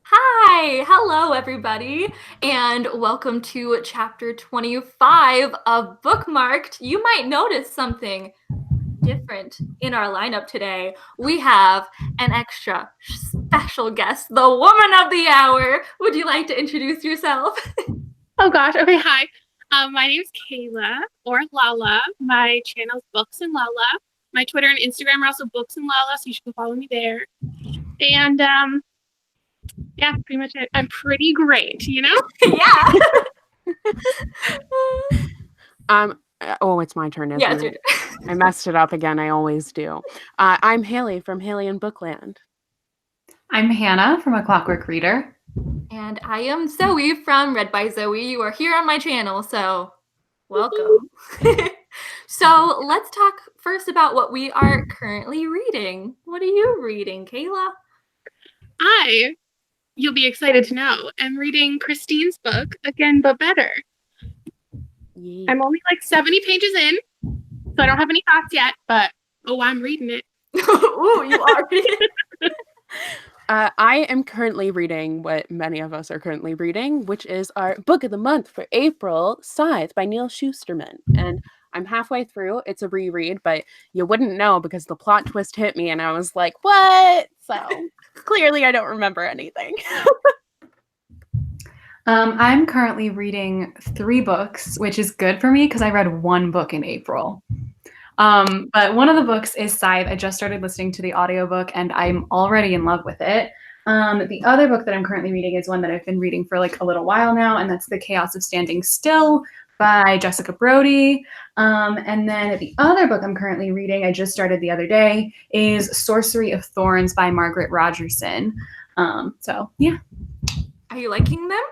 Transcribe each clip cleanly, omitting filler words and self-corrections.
Hi, hello everybody, and welcome to chapter 25 of Bookmarked. You might notice something different in our lineup today. We have an extra special guest, the woman of the hour. Would you like to introduce yourself? Oh gosh. Okay. Hi. My name's Kayla or Lala. My channel's Books and Lala. My Twitter and Instagram are also Books and Lala, so you should go follow me there. And yeah, pretty much it. I'm pretty great, you know? Yeah. It's my turn, Yeah, isn't it's your it? I messed it up again. I always do. I'm Hailey from Hailey and Bookland. I'm Hannah from A Clockwork Reader. And I am Zoe from Read by Zoe. You are here on my channel, so welcome. So let's talk first about what we are currently reading. What are you reading, Kayla? You'll be excited to know, am reading Christine's book, Again But Better. Yeah. I'm only like 70 pages in, so I don't have any thoughts yet, but I'm reading it. Ooh, you are reading. I am currently reading what many of us are currently reading, which is our book of the month for April, Scythe by Neal Shusterman. And I'm halfway through. It's a reread, but you wouldn't know because the plot twist hit me and I was like, what? So clearly I don't remember anything. I'm currently reading 3 books, which is good for me because I read 1 book in April. But one of the books is Scythe. I just started listening to the audiobook and I'm already in love with it. The other book that I'm currently reading is one that I've been reading for like a little while now, and that's The Chaos of Standing Still by Jessica Brody. And then the other book I'm currently reading, I just started the other day, is Sorcery of Thorns by Margaret Rogerson. So yeah. Are you liking them?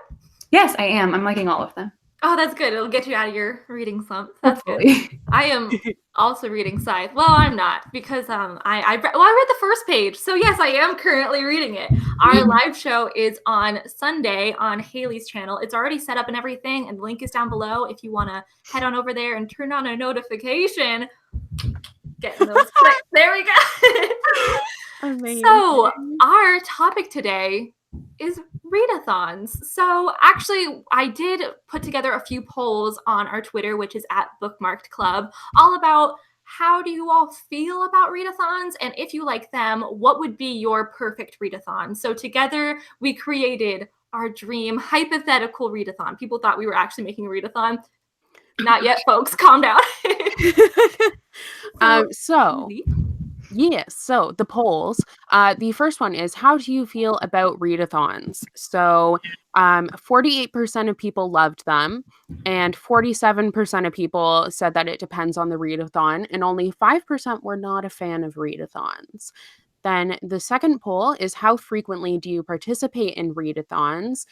Yes, I am. I'm liking all of them. Oh, that's good. It'll get you out of your reading slump. That's Hopefully. good. I am also reading Scythe. Well, I'm not because I read the first page. So yes, I am currently reading it. Our live show is on Sunday on Hailey's channel. It's already set up and everything, and the link is down below if you want to head on over there and turn on a notification. Getting those clicks. There we go. Amazing. So our topic today is Readathons. So actually, I did put together a few polls on our Twitter, which is at Bookmarked Club, all about how do you all feel about Readathons, and if you like them, what would be your perfect Readathon? So together, we created our dream hypothetical Readathon. People thought we were actually making a Readathon. Not yet, folks. Calm down. So the polls. The first one is, how do you feel about Readathons? So 48% of people loved them, and 47% of people said that it depends on the Readathon, and only 5% were not a fan of Readathons. Then the second poll is, how frequently do you participate in Readathons?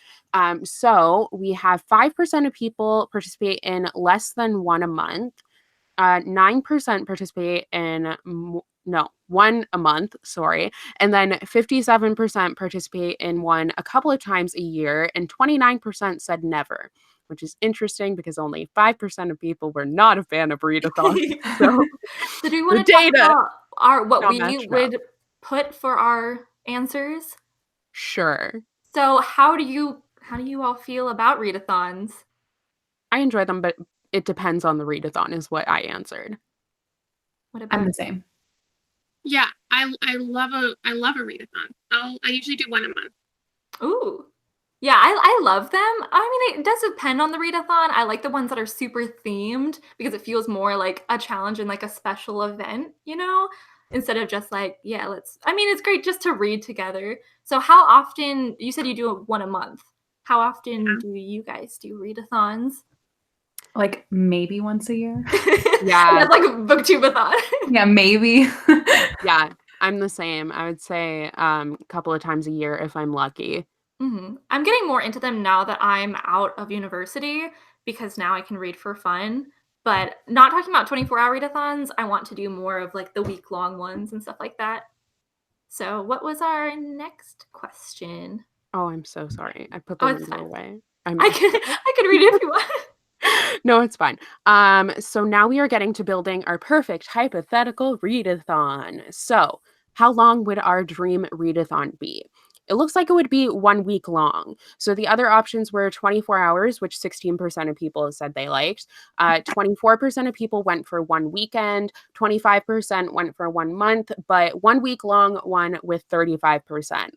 So we have 5% of people participate in less than one a month. 9% participate in one a month, sorry. And then 57% participate in one a couple of times a year, and 29% said never, which is interesting because only 5% of people were not a fan of Readathon. So do we want to talk about what we matched would put for our answers? Sure. So how do you all feel about Readathons? I enjoy them, but it depends on the Readathon is what I answered. What about I'm the same. Yeah, I love a readathon. I usually do one a month. Ooh. Yeah, I love them. I mean, it does depend on the readathon. I like the ones that are super themed because it feels more like a challenge and like a special event, you know, instead of just like, it's great just to read together. So how often, you said you do one a month. How often do you guys do readathons? Like maybe once a year. Yeah. That's like a BookTuber-thon. Yeah, maybe. Yeah, I'm the same. I would say a couple of times a year if I'm lucky. Mm-hmm. I'm getting more into them now that I'm out of university because now I can read for fun. But not talking about 24-hour readathons, I want to do more of like the week-long ones and stuff like that. So what was our next question? Oh, I'm so sorry. I put the window away. I can read it if you want. No, it's fine. So now we are getting to building our perfect hypothetical readathon. So how long would our dream readathon be? it looks like it would be 1 week long. So the other options were 24 hours, which 16% of people said they liked. 24% of people went for 1 weekend, 25% went for 1 month, but 1 week long won with 35%.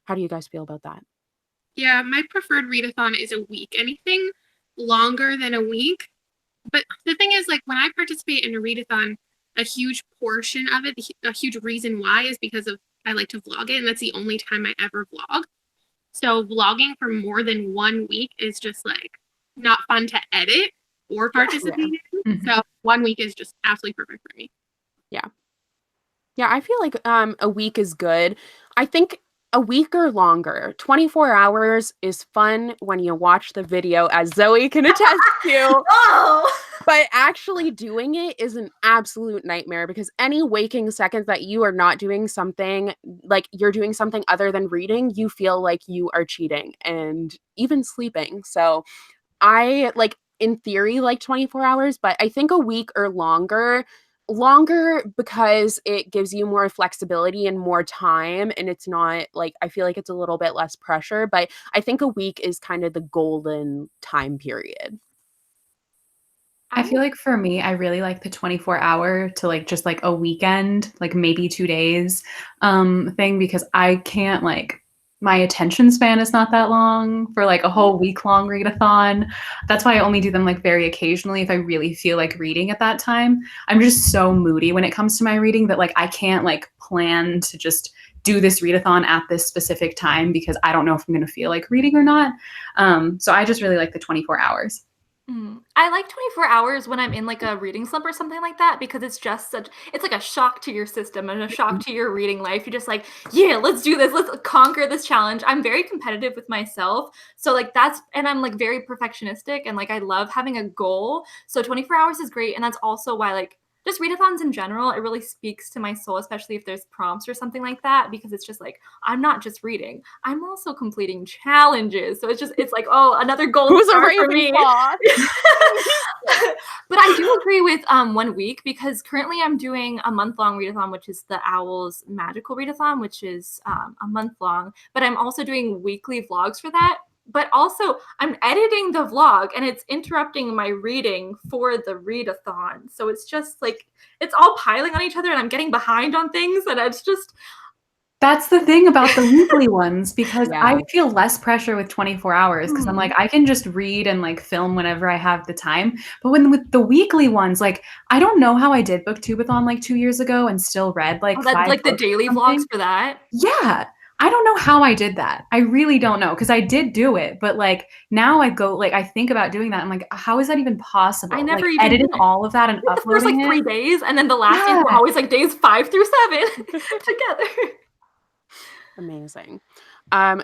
How do you guys feel about that? Yeah, my preferred readathon is a week. Anything longer than a week. But the thing is, like, when I participate in a readathon, a huge portion of it, a huge reason why is because of I like to vlog it, and that's the only time I ever vlog. So vlogging for more than 1 week is just like not fun to edit or participate in. So 1 week is just absolutely perfect for me. Yeah, I feel like a week is good. I think a week or longer. 24 hours is fun when you watch the video, as Zoe can attest to. Oh! But actually doing it is an absolute nightmare, because any waking seconds that you are not doing something, like you're doing something other than reading, you feel like you are cheating, and even sleeping. So I, like, in theory, like 24 hours, but I think a week or longer because it gives you more flexibility and more time, and it's not like, I feel like it's a little bit less pressure, but I think a week is kind of the golden time period. I feel like for me, I really like the 24-hour to like just like a weekend, like maybe 2 days thing, because I can't, like, my attention span is not that long for like a whole week-long readathon. That's why I only do them like very occasionally if I really feel like reading at that time. I'm just so moody when it comes to my reading that like I can't like plan to just do this readathon at this specific time because I don't know if I'm going to feel like reading or not. So I just really like the 24 hours. I like 24 hours when I'm in like a reading slump or something like that, because it's just it's like a shock to your system and a shock to your reading life. You're just like, yeah, let's do this. Let's conquer this challenge. I'm very competitive with myself. So like and I'm like very perfectionistic, and like I love having a goal. So 24 hours is great. And that's also why, like, just readathons in general, it really speaks to my soul, especially if there's prompts or something like that, because it's just like, I'm not just reading, I'm also completing challenges. So it's like, oh, another gold Who's a star for me. Ravenclaw? But I do agree with 1 week, because currently I'm doing a month-long readathon, which is the Owl's Magical Readathon, which is a month long. But I'm also doing weekly vlogs for that. But also I'm editing the vlog, and it's interrupting my reading for the Readathon. So it's just like, it's all piling on each other, and I'm getting behind on things, and it's just... That's the thing about the weekly ones, because Yeah. I feel less pressure with 24 hours because I'm like, I can just read and like film whenever I have the time. But with the weekly ones, like, I don't know how I did BookTubeathon like 2 years ago and still read like 5 like the books daily or something. vlogs for that. Yeah. I don't know how I did that. I really don't know, because I did do it, but like now I go, like, I think about doing that. I'm like, how is that even possible? I never like, even editing did it. all of that and The first uploading like 3 it. days, and then the last days were Yeah. always like days 5 through 7 together. Amazing.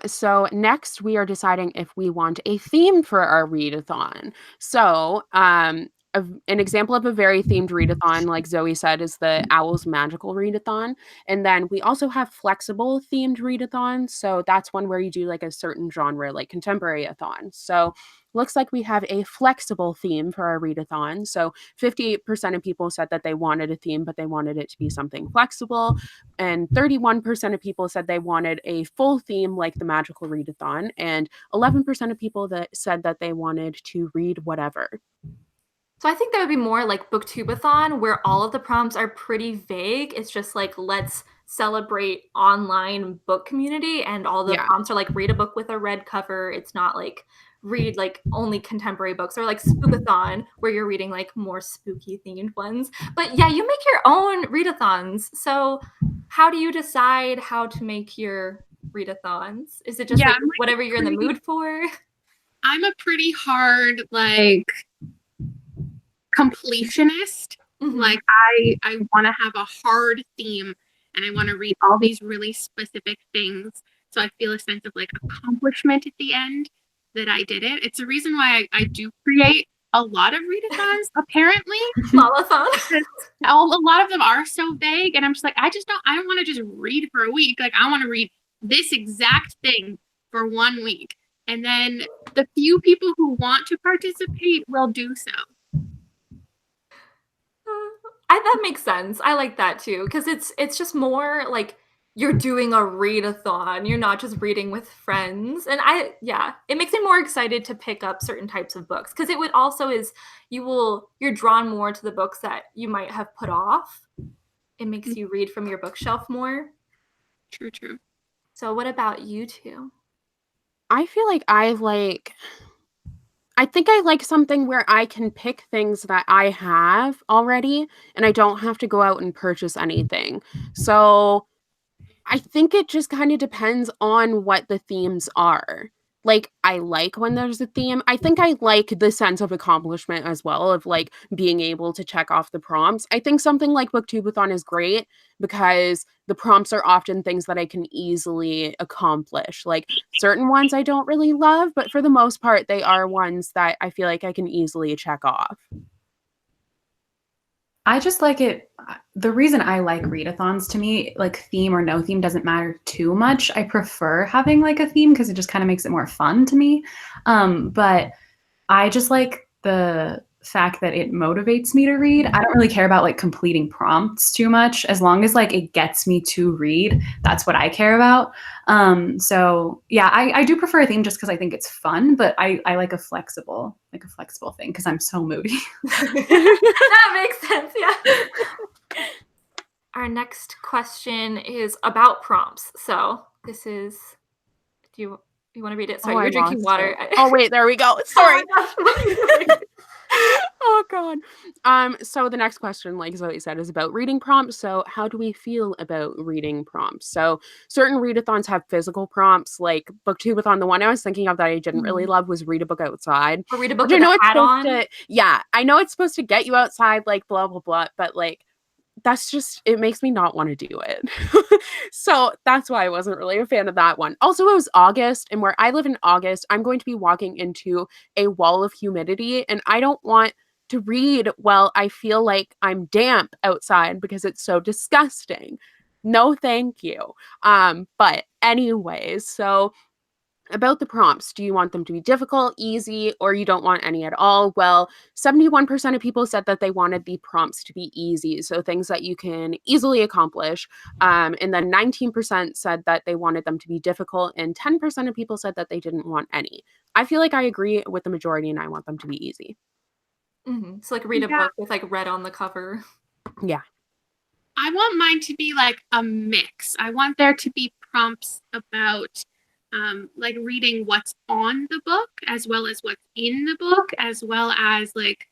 So next we are deciding if we want a theme for our readathon. So an example of a very themed readathon, like Zoe said, is the Owl's Magical Readathon. And then we also have flexible themed readathons. So that's one where you do like a certain genre, like contemporary-a-thon. So looks like we have a flexible theme for our readathon. So 58% of people said that they wanted a theme, but they wanted it to be something flexible. And 31% of people said they wanted a full theme like the Magical Readathon. And 11% of people that said that they wanted to read whatever. So I think that would be more like BookTubeathon, where all of the prompts are pretty vague. It's just like, let's celebrate online book community, and all the prompts are like, read a book with a red cover. It's not like read like only contemporary books, or like Spookathon, where you're reading like more spooky themed ones. But yeah, you make your own readathons. So how do you decide how to make your readathons? Is it just like whatever you're in the mood for? I'm a pretty hard, like, completionist. Like, I want to have a hard theme, and I want to read all these really specific things, so I feel a sense of like accomplishment at the end that I did it. It's a reason why I do create a lot of readathons, apparently. Lala-thon. A lot of them are so vague, and I'm just like, I don't want to just read for a week. Like, I want to read this exact thing for 1 week, and then the few people who want to participate will do so. That makes sense. I like that too, because it's just more like, you're doing a readathon. You're not just reading with friends. And it makes me more excited to pick up certain types of books, because it would also you're drawn more to the books that you might have put off. It makes you read from your bookshelf more. True. So what about you two? I feel like I think I like something where I can pick things that I have already and I don't have to go out and purchase anything. So I think it just kind of depends on what the themes are. Like, I like when there's a theme. I think I like the sense of accomplishment as well, of like being able to check off the prompts. I think something like BookTuber is great because the prompts are often things that I can easily accomplish. Like, certain ones I don't really love, but for the most part, they are ones that I feel like I can easily check off. I just like it. The reason I like readathons, to me, like theme or no theme doesn't matter too much. I prefer having like a theme because it just kind of makes it more fun to me. But I just like the fact that it motivates me to read. I don't really care about like completing prompts too much. As long as like it gets me to read, that's what I care about. So yeah, I do prefer a theme just because I think it's fun, but I like a flexible thing because I'm so moody. That makes sense, yeah. Our next question is about prompts. So this is, do you want to read it? Sorry, you're drinking water. Oh wait, there we go. Sorry. Oh my gosh, what are you doing? Oh god. So the next question, like Zoe said, is about reading prompts. So how do we feel about reading prompts? So certain readathons have physical prompts, like BookTuber. The one I was thinking of that I didn't really love was read a book outside. Or read a book Which with I know a it's hat supposed on. to, yeah, I know it's supposed to get you outside, like blah blah blah, but like that's just, it makes me not want to do it. So that's why I wasn't really a fan of that one. Also, it was August, and where I live in August, I'm going to be walking into a wall of humidity, and I don't want to read while I feel like I'm damp outside because it's so disgusting. No, thank you. But anyways, so about the prompts, do you want them to be difficult, easy, or you don't want any at all? Well, 71% of people said that they wanted the prompts to be easy, so things that you can easily accomplish. And then 19% said that they wanted them to be difficult, and 10% of people said that they didn't want any. I feel like I agree with the majority, and I want them to be easy. So like read a book with like red on the cover. Yeah. I want mine to be like a mix. I want there to be prompts about like reading what's on the book as well as what's in the book, as well as like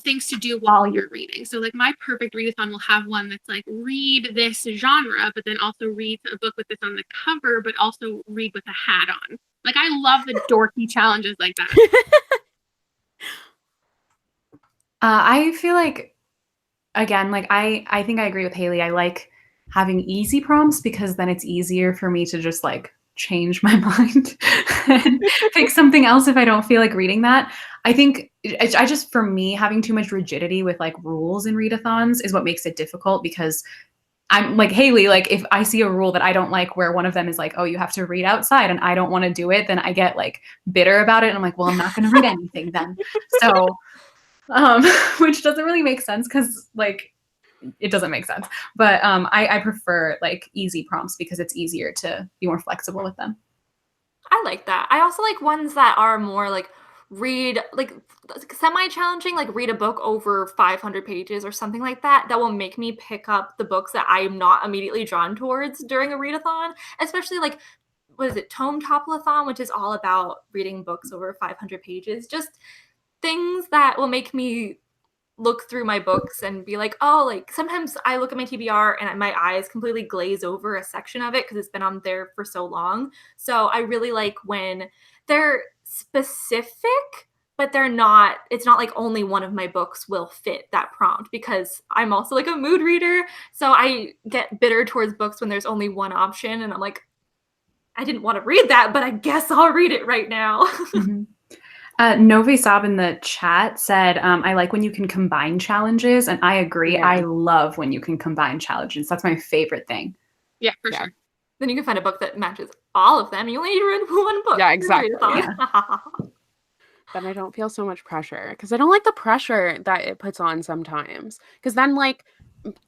things to do while you're reading. So like my perfect readathon will have one that's like read this genre, but then also read a book with this on the cover, but also read with a hat on. Like I love the dorky challenges like that. I feel like, again, like I think I agree with Hailey. I like having easy prompts because then it's easier for me to just like change my mind and pick something else if I don't feel like reading that. I think I just, for me, having too much rigidity with like rules in readathons is what makes it difficult, because I'm like Hailey, like if I see a rule that I don't like where one of them is like, oh, you have to read outside and I don't want to do it, then I get like bitter about it. And I'm like, well, I'm not going to read anything then. So, which doesn't really make sense because like it doesn't make sense. But I prefer like easy prompts because it's easier to be more flexible with them. I like that. I also like ones that are more like read, like semi-challenging, like read a book over 500 pages or something like that, that will make me pick up the books that I am not immediately drawn towards during a readathon, especially like, what is it, Tome Toplathon, which is all about reading books over 500 pages. Just things that will make me look through my books and be like, oh, like sometimes I look at my TBR and my eyes completely glaze over a section of it because it's been on there for so long. So I really like when they're specific, but they're not, it's not like only one of my books will fit that prompt, because I'm also like a mood reader. So I get bitter towards books when there's only one option and I'm like, I didn't want to read that, but I guess I'll read it right now. Mm-hmm. Nove Sab in the chat said, I like when you can combine challenges, and I agree. Yeah. I love when you can combine challenges. That's my favorite thing. Yeah, for sure. Then you can find a book that matches all of them. You only need to read one book. Yeah, exactly. Yeah. Then I don't feel so much pressure, because I don't like the pressure that it puts on sometimes. Because then, like,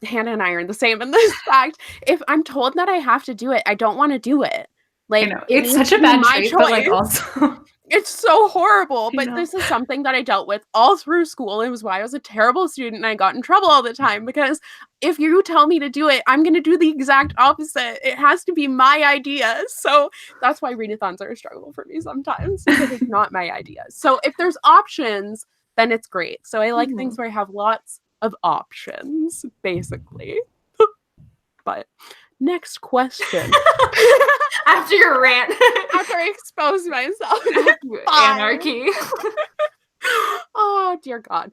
Hannah and I are the same in this fact. If I'm told that I have to do it, I don't want to do it. Like, I know. It's such a bad trait, but like also it's so horrible. I But know. this is something that I dealt with all through school. It was why I was a terrible student and I got in trouble all the time, because if you tell me to do it, I'm going to do the exact opposite. It has to be my idea. So that's why readathons are a struggle for me sometimes, because it's not my idea. So if there's options, then it's great. So I like things where I have lots of options, basically. But next question. After your rant. After I expose myself. Anarchy. Oh, dear God.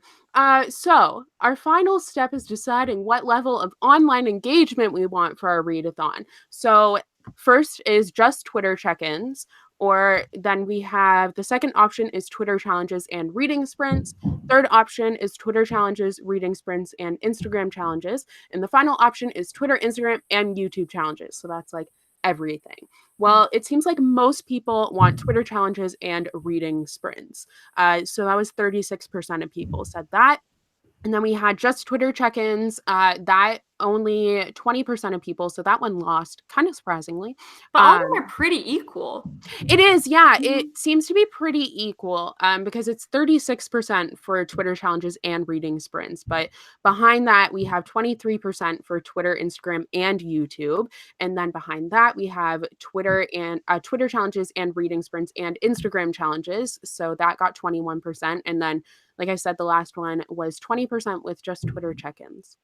So our final step is deciding what level of online engagement we want for our readathon. So first is just Twitter check-ins, or then we have the second option is Twitter challenges and reading sprints. Third option is Twitter challenges, reading sprints, and Instagram challenges. And the final option is Twitter, Instagram, and YouTube challenges. So that's like everything. Well, it seems like most people want Twitter challenges and reading sprints. So that was 36% of people said that. And then we had just Twitter check-ins. That only 20% of people. So that one lost, kind of surprisingly. But all of them are pretty equal. It is, yeah. It seems to be pretty equal because it's 36% for Twitter challenges and reading sprints. But behind that, we have 23% for Twitter, Instagram, and YouTube. And then behind that, we have Twitter challenges and reading sprints and Instagram challenges. So that got 21%. And then, like I said, the last one was 20% with just Twitter check-ins.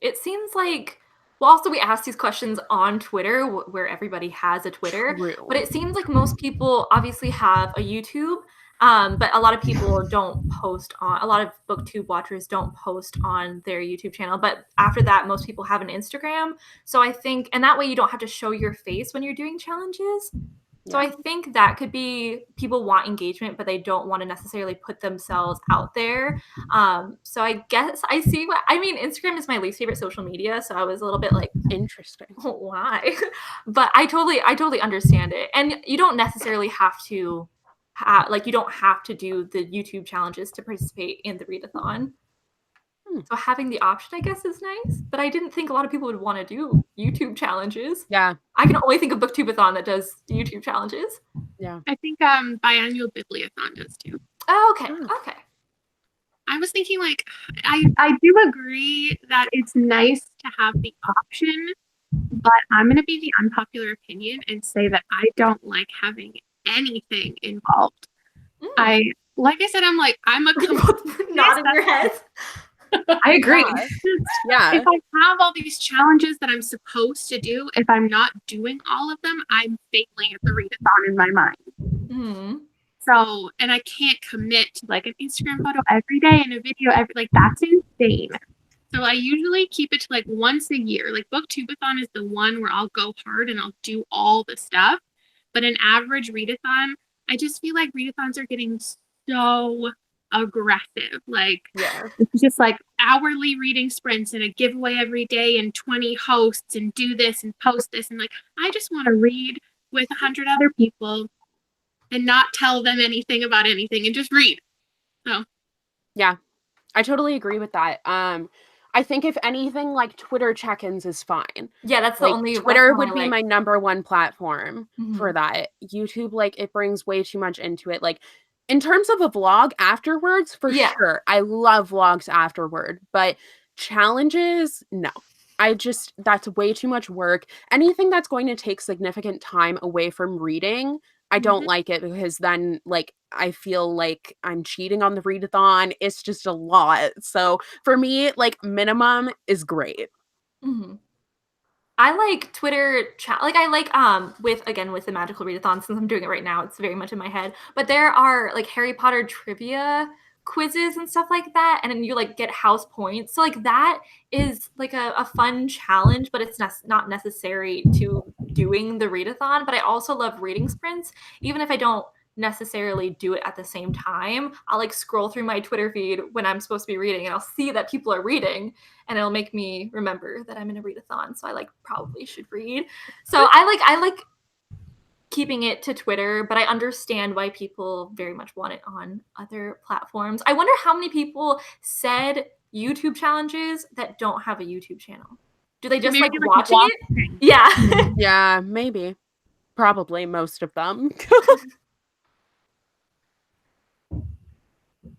It seems like, well, also we asked these questions on Twitter where everybody has a Twitter, but it seems like most people obviously have a YouTube, but a lot of people don't post on, a lot of BookTube watchers don't post on their YouTube channel, but after that, most people have an Instagram. So I think, and that way you don't have to show your face when you're doing challenges. So I think that could be people want engagement, but they don't want to necessarily put themselves out there. So I guess I see what I mean. Instagram is my least favorite social media, so I was a little bit like, interesting. Why? But I totally understand it, and you don't necessarily have to, you don't have to do the YouTube challenges to participate in the Readathon. So having the option, I guess, is nice. But I didn't think a lot of people would want to do YouTube challenges. Yeah. I can only think of BookTubeathon that does YouTube challenges. Yeah. I think biannual Bibliothon does too. Oh, okay. Okay. I was thinking, like, I do agree that it's nice to have the option, but I'm going to be the unpopular opinion and say that I don't like having anything involved. Like I said, I'm a nodding your head. I agree. Yeah. If I have all these challenges that I'm supposed to do, if I'm not doing all of them, I'm failing at the readathon in my mind. So, and I can't commit to like an Instagram photo every day and a video that's insane. So I usually keep it to like once a year. Like BookTubeathon is the one where I'll go hard and I'll do all the stuff. But an average readathon, I just feel like readathons are getting so aggressive. Like, it's just like hourly reading sprints and a giveaway every day and 20 hosts and do this and post this. And like, I just want to read with 100 other people and not tell them anything about anything and just read. So, yeah, I totally agree with that. I think if anything, like Twitter check-ins is fine. Yeah, that's like, the only Twitter would be my number one platform for that. YouTube, like, it brings way too much into it. Like, in terms of a vlog afterwards, for sure. I love vlogs afterward, but challenges, no. That's way too much work. Anything that's going to take significant time away from reading, I don't like it, because then, like, I feel like I'm cheating on the readathon. It's just a lot. So for me, like, minimum is great. I like Twitter I like with the magical readathon, since I'm doing it right now, it's very much in my head. But there are like Harry Potter trivia quizzes and stuff like that, and then you like get house points. So like that is like a fun challenge, but it's not necessary to doing the readathon. But I also love reading sprints, even if I don't necessarily do it at the same time. I'll like scroll through my Twitter feed when I'm supposed to be reading, and I'll see that people are reading, and it'll make me remember that I'm in a readathon, so I like probably should read. So I like keeping it to Twitter, but I understand why people very much want it on other platforms. I wonder how many people said YouTube challenges that don't have a YouTube channel? Do they just Maybe like do, like, watching it? walking. Yeah. Yeah, maybe. Probably most of them.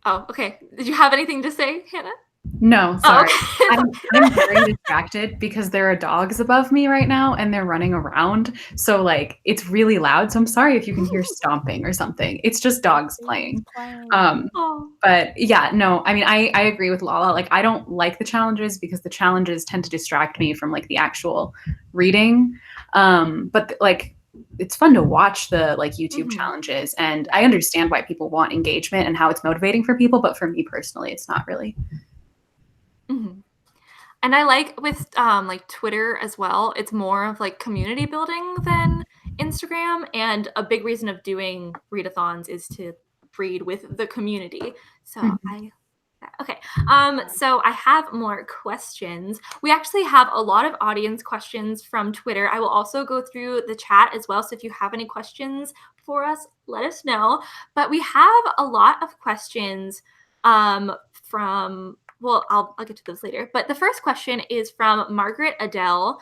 Oh, okay. Did you have anything to say, Hannah? No, sorry. Oh, okay. I'm very distracted because there are dogs above me right now and they're running around. So like it's really loud. So I'm sorry if you can hear stomping or something. It's just dogs playing. Oh. But yeah, no, I mean I agree with Lala. Like I don't like the challenges because the challenges tend to distract me from like the actual reading. But like it's fun to watch the like YouTube challenges, and I understand why people want engagement and how it's motivating for people, but for me personally, it's not really. And I like with like Twitter as well, it's more of like community building than Instagram. And a big reason of doing Readathons is to read with the community. So okay. So I have more questions. We actually have a lot of audience questions from Twitter. I will also go through the chat as well. So if you have any questions for us, let us know. But we have a lot of questions from, well, I'll get to those later. But the first question is from Margaret Adele.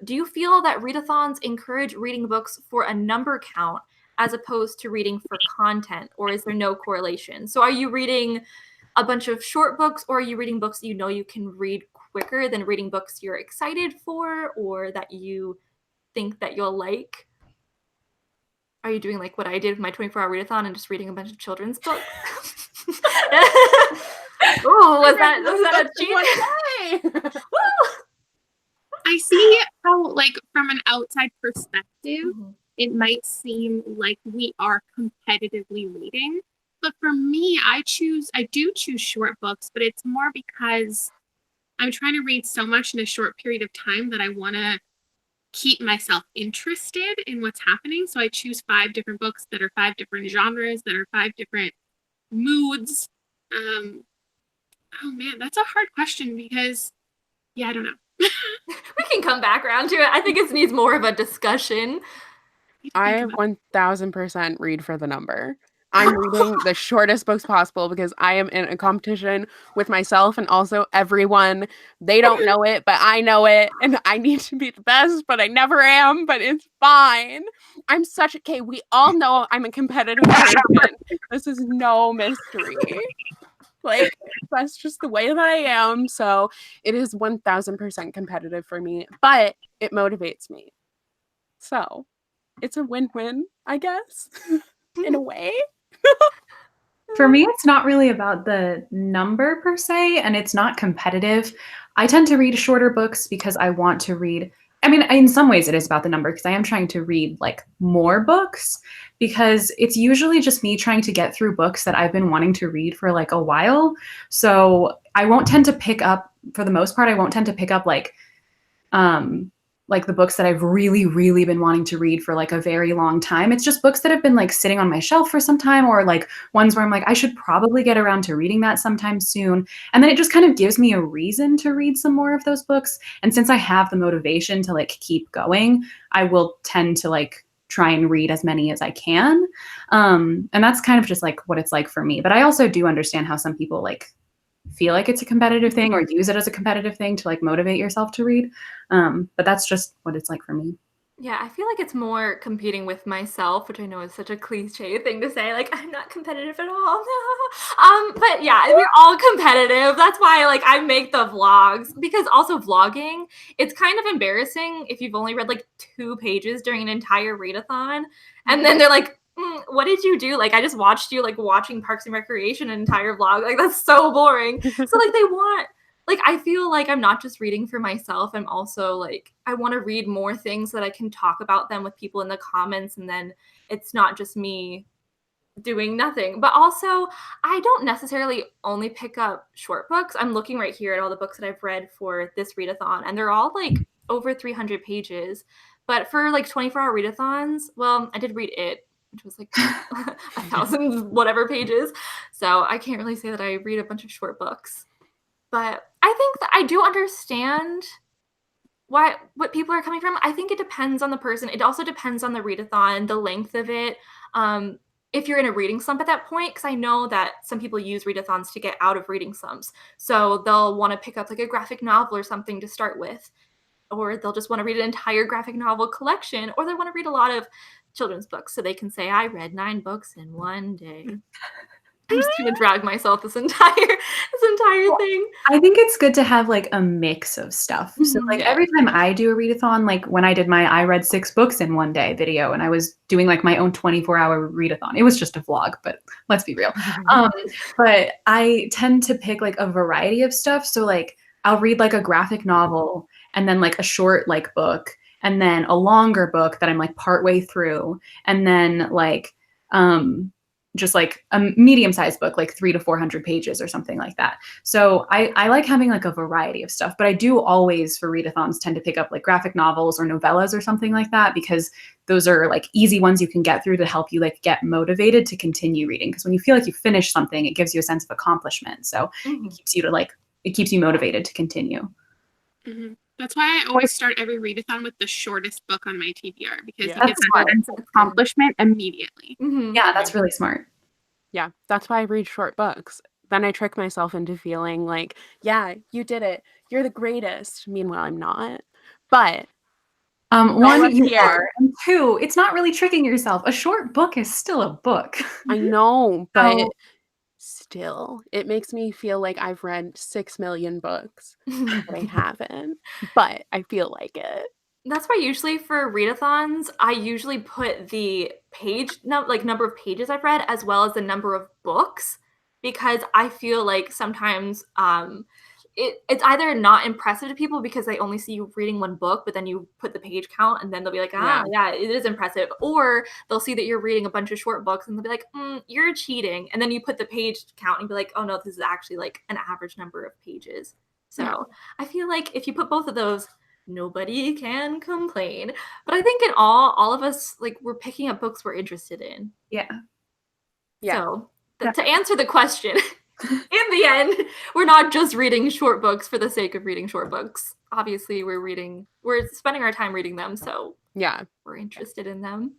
Do you feel that Readathons encourage reading books for a number count as opposed to reading for content, or is there no correlation? So are you reading a bunch of short books, or are you reading books you know you can read quicker than reading books you're excited for or that you think that you'll like? Are you doing like what I did with my 24-hour readathon and just reading a bunch of children's books? Oh, was that a cheat? I see how, like, from an outside perspective, it might seem like we are competitively reading. But for me, I do choose short books, but it's more because I'm trying to read so much in a short period of time that I want to keep myself interested in what's happening. So I choose 5 different books that are 5 different genres, that are 5 different moods. Oh man, that's a hard question because, yeah, I don't know. We can come back around to it. I think it needs more of a discussion. I 1000% read for the number. I'm reading the shortest books possible because I am in a competition with myself and also everyone. They don't know it, but I know it, and I need to be the best, but I never am, but it's fine. I'm such a we all know I'm a competitive person. This is no mystery. Like, that's just the way that I am. So it is 1000% competitive for me, but it motivates me. So it's a win-win, I guess, in a way. For me, it's not really about the number per se, and it's not competitive. I tend to read shorter books because I want to read. I mean, in some ways it is about the number because I am trying to read like more books, because it's usually just me trying to get through books that I've been wanting to read for like a while. So I won't tend to pick up, for the most part, I won't tend to pick up like the books that I've really, really been wanting to read for like a very long time. It's just books that have been like sitting on my shelf for some time, or like ones where I'm like, I should probably get around to reading that sometime soon. And then it just kind of gives me a reason to read some more of those books. And since I have the motivation to like keep going, I will tend to like try and read as many as I can. And that's kind of just like what it's like for me. But I also do understand how some people like feel like it's a competitive thing or use it as a competitive thing to like motivate yourself to read. But that's just what it's like for me. Yeah, I feel like it's more competing with myself, which I know is such a cliche thing to say. Like, I'm not competitive at all. But yeah, we're all competitive. That's why like I make the vlogs, because also vlogging, it's kind of embarrassing if you've only read like 2 pages during an entire readathon, and then they're like, what did you do? Like, I just watched you like watching Parks and Recreation an entire vlog. Like, that's so boring. So like they want, like, I feel like I'm not just reading for myself. I'm also like, I want to read more things so that I can talk about them with people in the comments. And then it's not just me doing nothing. But also, I don't necessarily only pick up short books. I'm looking right here at all the books that I've read for this readathon, and they're all like over 300 pages. But for like 24-hour readathons, well, I did read it, which was like 1,000 whatever pages. So I can't really say that I read a bunch of short books. But I think that I do understand what people are coming from. I think it depends on the person. It also depends on the readathon, the length of it. if you're in a reading slump at that point, because I know that some people use readathons to get out of reading slumps. So they'll want to pick up like a graphic novel or something to start with, or they'll just want to read an entire graphic novel collection, or they want to read a lot of children's books so they can say, I read 9 books in one day. I'm just gonna drag myself this entire thing. I think it's good to have like a mix of stuff. So like every time I do a readathon, like when I did my I read 6 books in one day video, and I was doing like my own 24-hour readathon. It was just a vlog, but let's be real. But I tend to pick like a variety of stuff. So like I'll read like a graphic novel, and then like a short like book, and then a longer book that I'm like partway through, and then like just like a medium-sized book, like 300 to 400 pages or something like that. So I like having like a variety of stuff, but I do always for readathons tend to pick up like graphic novels or novellas or something like that, because those are like easy ones you can get through to help you like get motivated to continue reading. Because when you feel like you finish something, it gives you a sense of accomplishment. So it keeps you motivated to continue. That's why I always start every readathon with the shortest book on my TBR, because you get smart. that sense of accomplishment immediately. Yeah, that's really smart. Yeah, that's why I read short books. Then I trick myself into feeling like, yeah, you did it. You're the greatest. Meanwhile, I'm not. But one, you are. And 2, it's not really tricking yourself. A short book is still a book. I know, but still, it makes me feel like I've read 6 million books, but I haven't. But I feel like it. That's why usually for readathons, I usually put the number of pages I've read as well as the number of books, because I feel like sometimes it's either not impressive to people because they only see you reading one book, but then you put the page count and then they'll be like, yeah, it is impressive. Or they'll see that you're reading a bunch of short books and they'll be like, you're cheating. And then you put the page count and be like, oh no, this is actually like an average number of pages. So I feel like if you put both of those, nobody can complain. But I think in all of us, like, we're picking up books we're interested in. Yeah. So to answer the question, in the end, we're not just reading short books for the sake of reading short books. Obviously, we're spending our time reading them, so we're interested in them.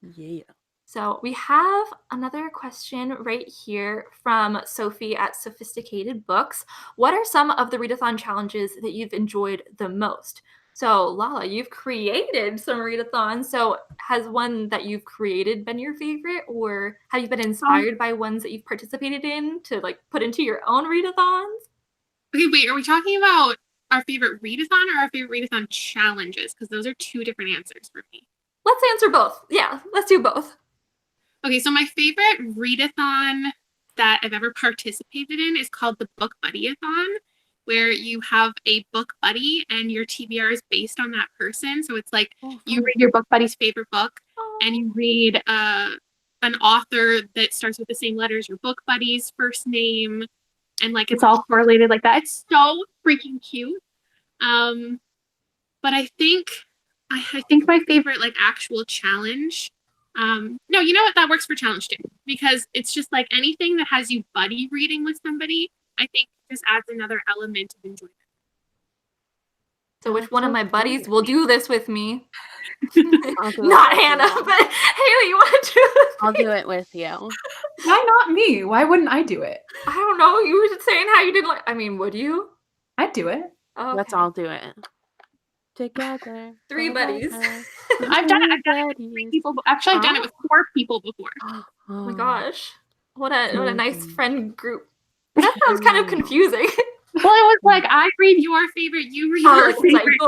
Yeah. So we have another question right here from Sophie at Sophisticated Books. What are some of the readathon challenges that you've enjoyed the most? So Lala, you've created some readathons. So has one that you've created been your favorite, or have you been inspired by ones that you've participated in to like put into your own readathons? Okay, wait, are we talking about our favorite readathon or our favorite readathon challenges? Because those are 2 different answers for me. Let's answer both. Yeah, let's do both. Okay, so my favorite readathon that I've ever participated in is called the Book Buddy-a-thon, where you have a book buddy and your TBR is based on that person. So it's like you read your book buddy's favorite book and you read an author that starts with the same letter as your book buddy's first name, and like it's all correlated like that. It's so freaking cute. But I think my favorite like actual challenge. No, you know what? That works for challenge too, because it's just like anything that has you buddy reading with somebody, I think just adds another element of enjoyment. So which one of my buddies will do this with me? Not Hannah, but Hailey, you want to do it? I'll do it with you. Why not me? Why wouldn't I do it? I don't know. You were just saying how you didn't like. I mean, would you? I'd do it. Okay. Let's all do it. Together. 3 buddies. I've done it with 3 people. Actually, I've done it with 4 people before. Oh my gosh. What a nice friend group. That sounds kind of confusing. Well, it was like, I read your favorite, you read your favorite.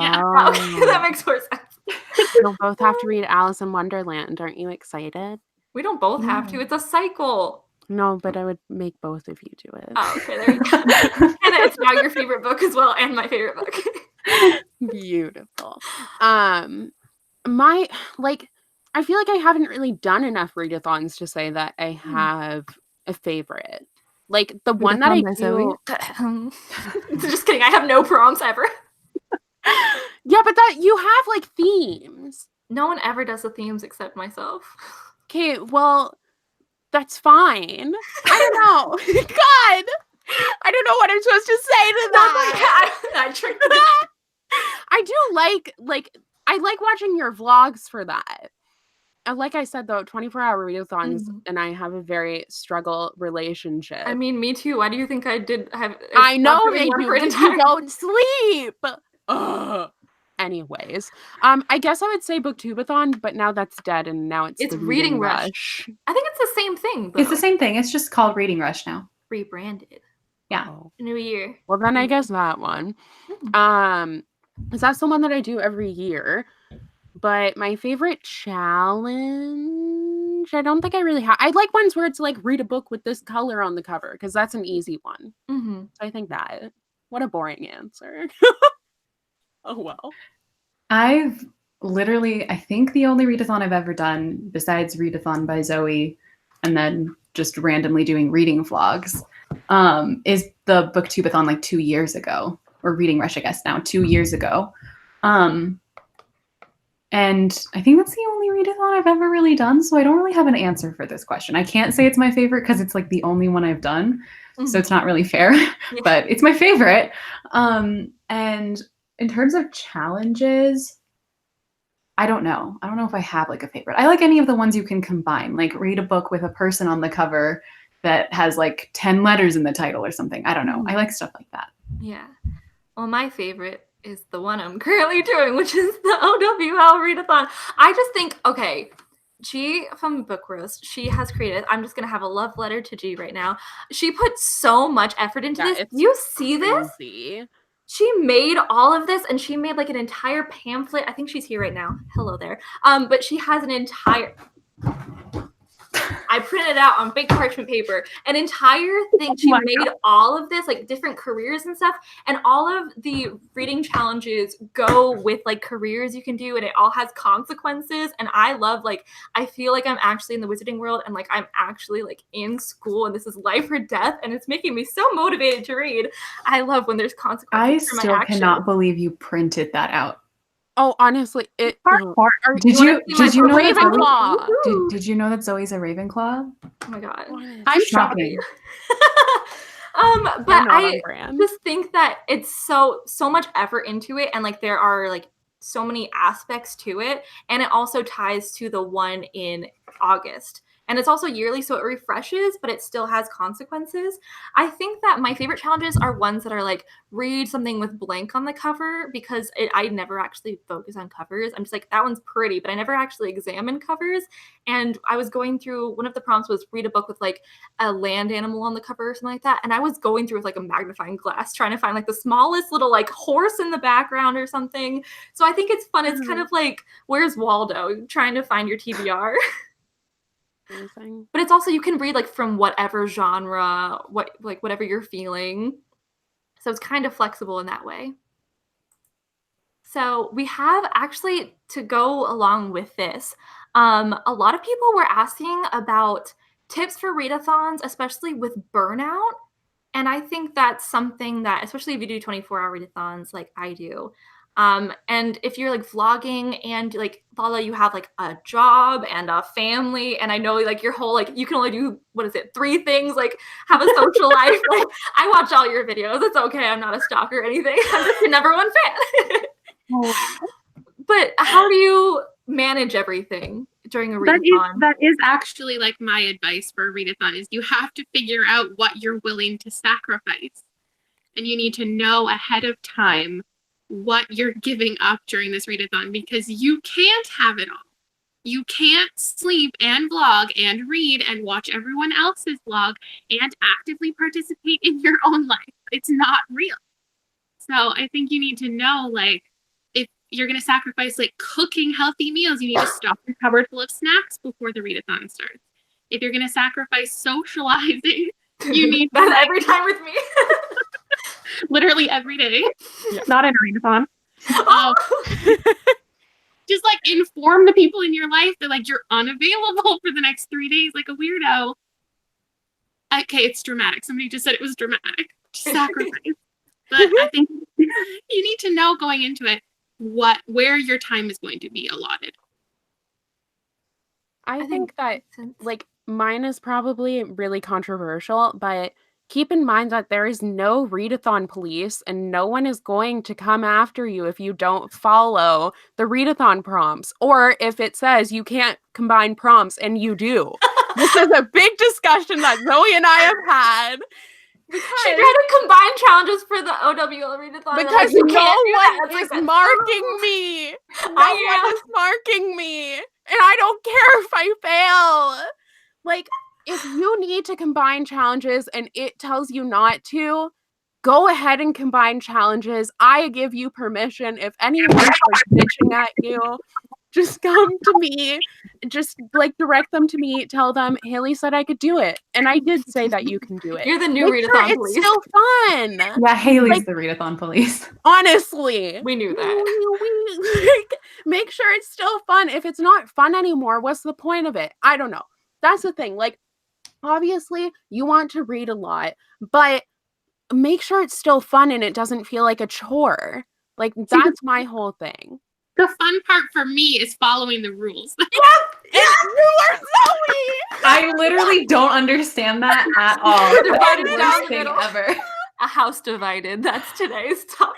Yeah, okay, that makes more sense. You'll both have to read Alice in Wonderland. Aren't you excited? We don't both have to. It's a cycle. No, but I would make both of you do it. Oh, okay, there you go. And it's now your favorite book as well, and my favorite book. Beautiful. I feel like I haven't really done enough readathons to say that I have a favorite. Like the one that I do. Just kidding. I have no prompts ever. Yeah, but that you have like themes. No one ever does the themes except myself. Okay, well, that's fine. I don't know. God, I don't know what I'm supposed to say to that. I tricked you. I do like I like watching your vlogs for that. like I said, though, 24-hour readathons Mhm. and I have a very struggle relationship. I mean, me too. Why do you think I did have? I know stopped they doing one do for an because you entire- don't sleep. Ugh. Anyways, I guess I would say BookTubeathon, but now that's dead, and now it's the Reading Rush. I think it's the same thing, though. It's the same thing. It's just called Reading Rush now. Rebranded. Yeah. Oh. New year. Well, then I guess that one. Because that's the one that I do every year. But my favorite challenge, I don't think I really have. I like ones where it's like read a book with this color on the cover because that's an easy one. Mm-hmm. So I think that. What a boring answer. Oh, well. I've literally, I think the only readathon I've ever done, besides Readathon by Zoe, and then just randomly doing reading vlogs, is the BookTubeathon like 2 years ago, or Reading Rush, I guess now, 2 years ago. And I think that's the only readathon I've ever really done, so I don't really have an answer for this question. I can't say it's my favorite because it's like the only one I've done, so it's not really fair, but it's my favorite. And in terms of challenges, I don't know. I don't know if I have like a favorite. I like any of the ones you can combine, like read a book with a person on the cover that has like 10 letters in the title or something. I don't know. I like stuff like that. Yeah. Well, my favorite is the one I'm currently doing, which is the OWL Readathon. I just think, okay, G from Book Roast, she has created, I'm just going to have a love letter to G right now. She put so much effort into this. You see this? Crazy. She made all of this, and she made like an entire pamphlet. I think she's here right now. Hello there. But she has an entire... I printed it out on big parchment paper, an entire thing. She made all of this, like different careers and stuff, and all of the reading challenges go with like careers you can do, and it all has consequences. And I love, like, I feel like I'm actually in the wizarding world, and like I'm actually like in school, and this is life or death, and it's making me so motivated to read. I love when there's consequences for my actions. I still cannot believe you printed that out. Oh, honestly, it. Did you know Ravenclaw? Did you know that Zoe's a Ravenclaw? Oh my god, I'm shocking. But I just think that it's so much effort into it, and like there are like so many aspects to it, and it also ties to the one in August. And it's also yearly, so it refreshes, but it still has consequences. I think that my favorite challenges are ones that are like, read something with blank on the cover, because I never actually focus on covers. I'm just like, that one's pretty, but I never actually examine covers. And I was going through, one of the prompts was read a book with like a land animal on the cover or something like that. And I was going through with like a magnifying glass, trying to find like the smallest little like horse in the background or something. So I think it's fun. It's kind of like, where's Waldo? Trying to find your TBR. But it's also, you can read like from whatever genre, whatever you're feeling. So it's kind of flexible in that way. So we have actually, to go along with this, a lot of people were asking about tips for readathons, especially with burnout. And I think that's something that, especially if you do 24-hour readathons like I do, and if you're like vlogging and like Lala, you have like a job and a family, and I know like your whole, like, you can only do, 3 things, like have a social life. Like, I watch all your videos. It's okay. I'm not a stalker or anything. I'm just your number one fan. But how do you manage everything during a readathon? That is actually like my advice for a readathon, is you have to figure out what you're willing to sacrifice. And you need to know ahead of time what you're giving up during this readathon, because you can't have it all. You can't sleep and vlog and read and watch everyone else's vlog and actively participate in your own life. It's not real. So I think you need to know, like, if you're going to sacrifice like cooking healthy meals, you need to stock your cupboard full of snacks before the readathon starts. If you're going to sacrifice socializing, you need That's every time with me. Literally every day. Yeah. Not in a readathon. Just like inform the people in your life that like you're unavailable for the next 3 days, like a weirdo. Okay, it's dramatic. Somebody just said it was dramatic. Sacrifice. But I think you need to know going into it where your time is going to be allotted. I think that like mine is probably really controversial, but keep in mind that there is no Readathon police and no one is going to come after you if you don't follow the Readathon prompts, or if it says you can't combine prompts and you do. This is a big discussion that Zoe and I have had. She tried to combine challenges for the OWL Readathon. Because like, no one is marking me. No one is marking me. And I don't care if I fail. Like, if you need to combine challenges and it tells you not to, go ahead and combine challenges. I give you permission. If anyone's like bitching at you, just come to me. Just like direct them to me. Tell them Hailey said I could do it, and I did say that you can do it. You're the new Readathon police. It's still fun. Yeah, Hailey's the Readathon police. Honestly, we knew that. Make sure it's still fun. If it's not fun anymore, what's the point of it? I don't know. That's the thing. Like, obviously, you want to read a lot, but make sure it's still fun and it doesn't feel like a chore. Like, that's my whole thing. The fun part for me is following the rules. Yep! You are Zoe! I literally don't understand that at all. Divided That's down the worst thing middle. ever. A house divided. That's today's topic.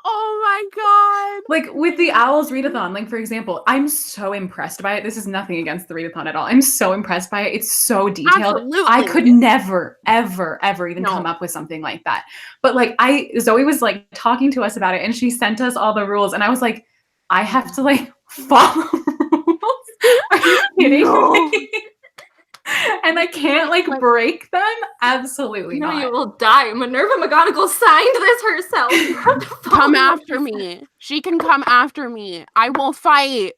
Oh my god. Like with the Owls Readathon, like for example, I'm so impressed by it. This is nothing against the Readathon at all. I'm so impressed by it. It's so detailed. Absolutely. I could never, ever even come up with something like that. But like Zoe was like talking to us about it and she sent us all the rules and I was like, I have to like follow rules. Are you kidding me? And I can't like break them? Absolutely No, not. you will die. Minerva McGonagall signed this herself. You have to Come follow after me. She can come after me. I will fight.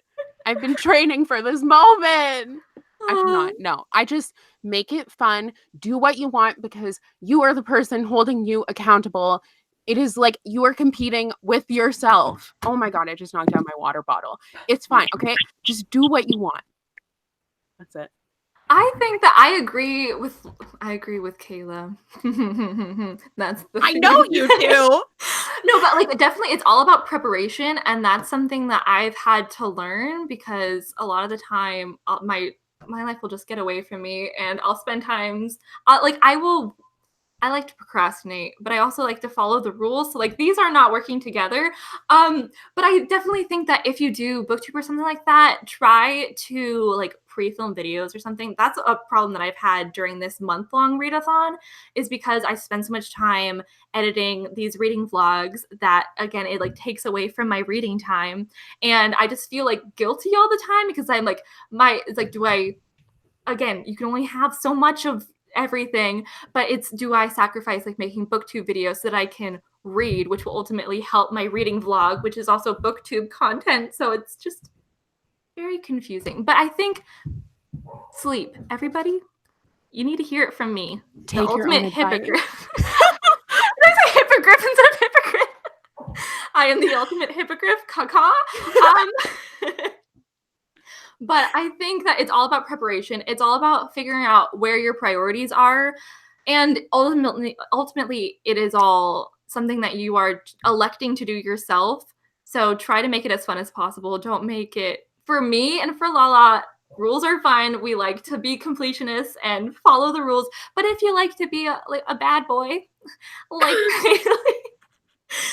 I've been training for this moment. I cannot. No, I just make it fun. Do what you want because you are the person holding you accountable. It is like you are competing with yourself. Oh my god, I just knocked down my water bottle. It's fine, okay? Just do what you want. That's it. I think that I agree with Kayla. That's the I thing. know you do. No, but like definitely it's all about preparation and that's something that I've had to learn because a lot of the time my life will just get away from me and I'll spend times I like to procrastinate, but I also like to follow the rules. So like these are not working together. But I definitely think that if you do BookTuber or something like that, try to like pre-film videos or something. That's a problem that I've had during this month-long Readathon is because I spend so much time editing these reading vlogs that again, it like takes away from my reading time. And I just feel like guilty all the time because I'm like, again, you can only have so much of everything, but it's do I sacrifice like making booktube videos so that I can read, which will ultimately help my reading vlog, which is also booktube content. So it's just very confusing. But I think sleep, everybody, you need to hear it from me. Take the your ultimate own hippogriff. There's a hippogriff instead of hypocrite. I am the ultimate hippogriff. Caca. But I think that it's all about preparation. It's all about figuring out where your priorities are. And ultimately, it is all something that you are electing to do yourself. So try to make it as fun as possible. Don't make it, for me and for Lala, rules are fine. We like to be completionists and follow the rules. But if you like to be a bad boy, like...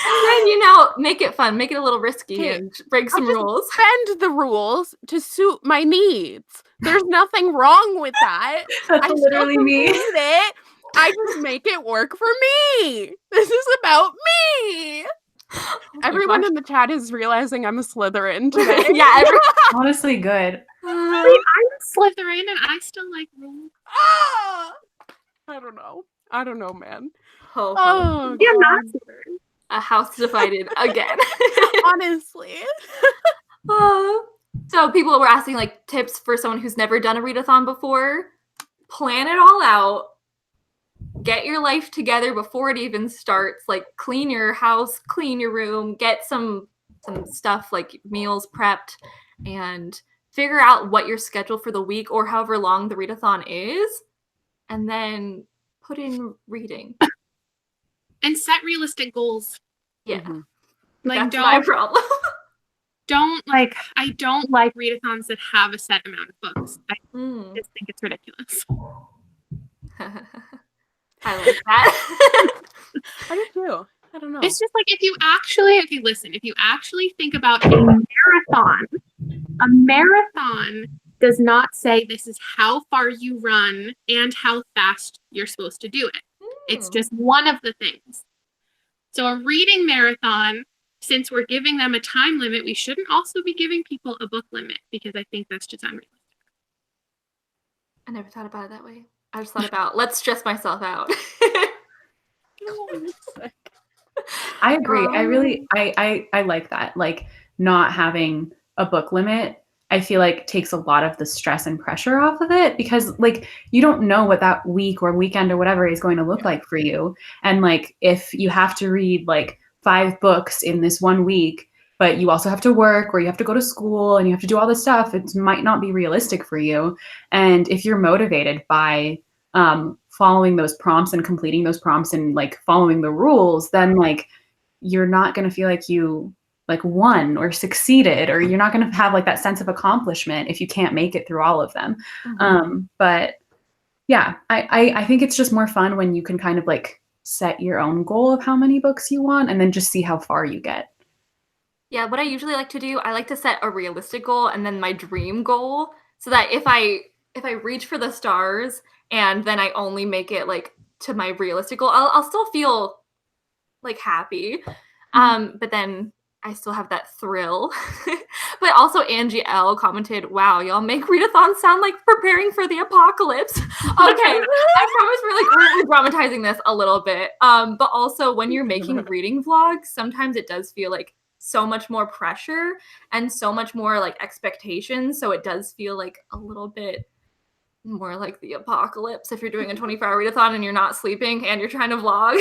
then, make it fun. Make it a little risky and break some rules. Bend the rules to suit my needs. There's nothing wrong with that. That's literally me. It. I just make it work for me. This is about me. Everyone in the chat is realizing I'm a Slytherin today. Yeah, honestly, good. Wait, I'm Slytherin and I still like rules. I don't know, man. Oh, yeah, I'm not Slytherin. A house divided again. Honestly. So people were asking like tips for someone who's never done a readathon before. Plan it all out. Get your life together before it even starts. Like clean your house, clean your room, get some stuff like meals prepped, and figure out what your schedule for the week or however long the readathon is, and then put in reading. And set realistic goals. Yeah. Mm-hmm. Like that's my problem. I don't like readathons that have a set amount of books. I just think it's ridiculous. I like that. I do too. I don't know. It's just like if you actually think about a marathon does not say this is how far you run and how fast you're supposed to do it. It's just one of the things. So a reading marathon, since we're giving them a time limit, we shouldn't also be giving people a book limit because I think that's just unrealistic. I never thought about it that way. I just thought about let's stress myself out. I agree. I like that. Like not having a book limit, I feel like takes a lot of the stress and pressure off of it because like you don't know what that week or weekend or whatever is going to look like for you. And like if you have to read like 5 books in this one week, but you also have to work or you have to go to school and you have to do all this stuff, it might not be realistic for you. And if you're motivated by following those prompts and completing those prompts and like following the rules, then like you're not going to feel like you like won or succeeded, or you're not going to have like that sense of accomplishment if you can't make it through all of them. But yeah, I think it's just more fun when you can kind of like set your own goal of how many books you want and then just see how far you get. Yeah, what I usually like to do, I like to set a realistic goal and then my dream goal so that if I reach for the stars and then I only make it like to my realistic goal, I'll still feel like happy. But then I still have that thrill. But also Angie L commented, wow, y'all make readathons sound like preparing for the apocalypse. Okay, I promise we're dramatizing this a little bit. But also when you're making reading vlogs, sometimes it does feel like so much more pressure and so much more like expectations. So it does feel like a little bit more like the apocalypse if you're doing a 24-hour readathon and you're not sleeping and you're trying to vlog.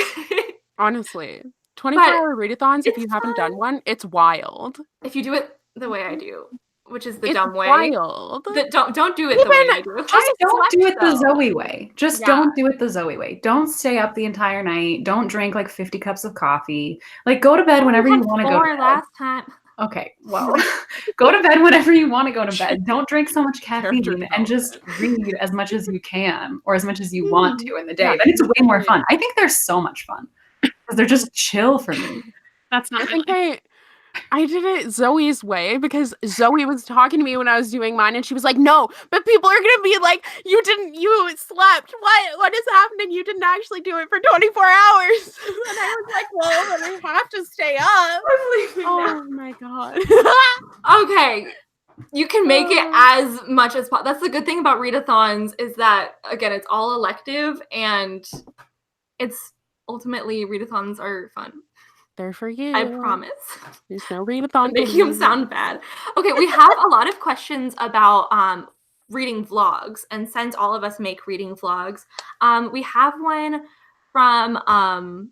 Honestly, 24-hour readathons, if you haven't done one, it's wild. If you do it the way I do, which is the It's dumb way. Wild. Don't do it the way I do. Just don't do it the Zoe way. Don't do it the Zoe way. Don't stay up the entire night. Don't drink like 50 cups of coffee. Like go to bed whenever you want to go to bed. Last time. Okay, well, go to bed whenever you want to go to bed. Don't drink so much caffeine and just read as much as you can or as much as you want to in the day. Then it's way more fun. I think they're so much fun because they're just chill for me. That's not. I did it Zoe's way because Zoe was talking to me when I was doing mine and she was like, no, but people are going to be like, you slept. What is happening? You didn't actually do it for 24 hours. And I was like, well, then I have to stay up. Oh my God. Okay. You can make it as much as possible. That's the good thing about readathons is that, again, it's all elective and it's ultimately readathons are fun. They're for you. I promise. There's no readathon. Making them sound bad. Okay, we have a lot of questions about reading vlogs, and since all of us make reading vlogs, we have one from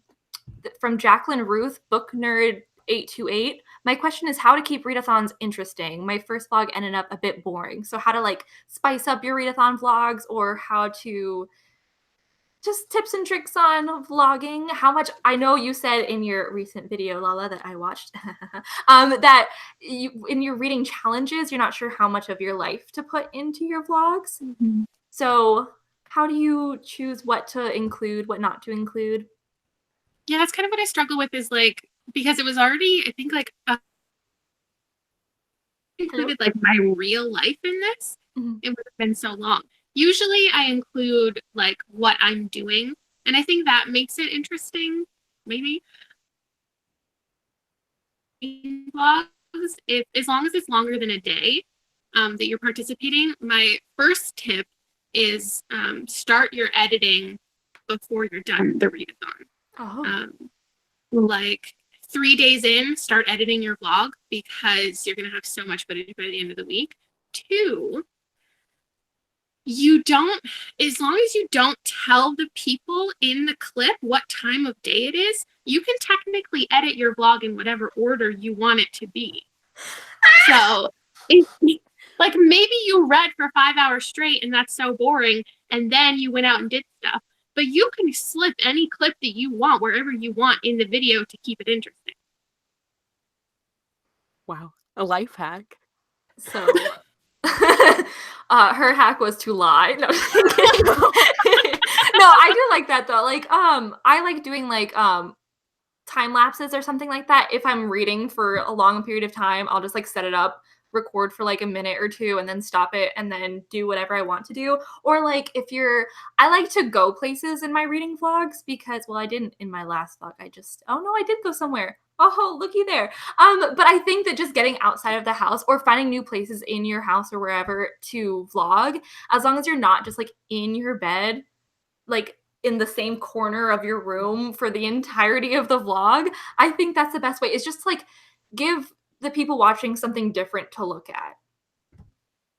Jacqueline Ruth, Book Nerd 828. My question is how to keep readathons interesting. My first vlog ended up a bit boring. So how to like spice up your readathon vlogs, or how to just tips and tricks on vlogging. How much, I know you said in your recent video, Lala, that I watched, that you, in your reading challenges, you're not sure how much of your life to put into your vlogs. Mm-hmm. So how do you choose what to include, what not to include? Yeah, that's kind of what I struggle with is like, because it was already, I think like, included like my real life in this, it would have been so long. Usually I include like what I'm doing, and I think that makes it interesting, maybe. Vlogs, as long as it's longer than a day that you're participating, my first tip is start your editing before you're done the readathon. Like 3 days in, start editing your vlog because you're going to have so much footage by the end of the week. 2, as long as you don't tell the people in the clip what time of day it is, you can technically edit your vlog in whatever order you want it to be. So, like maybe you read for 5 hours straight and that's so boring, and then you went out and did stuff. But you can slip any clip that you want wherever you want in the video to keep it interesting. Wow, a life hack. So... her hack was to lie. No, I do like that though. Like, I like doing like time lapses or something like that. If I'm reading for a long period of time, I'll just like set it up, record for like a minute or two, and then stop it, and then do whatever I want to do. Or like I like to go places in my reading vlogs because, well, I didn't in my last vlog. I did go somewhere. Oh, looky there. But I think that just getting outside of the house or finding new places in your house or wherever to vlog, as long as you're not just like in your bed, like in the same corner of your room for the entirety of the vlog, I think that's the best way. It's just like give the people watching something different to look at.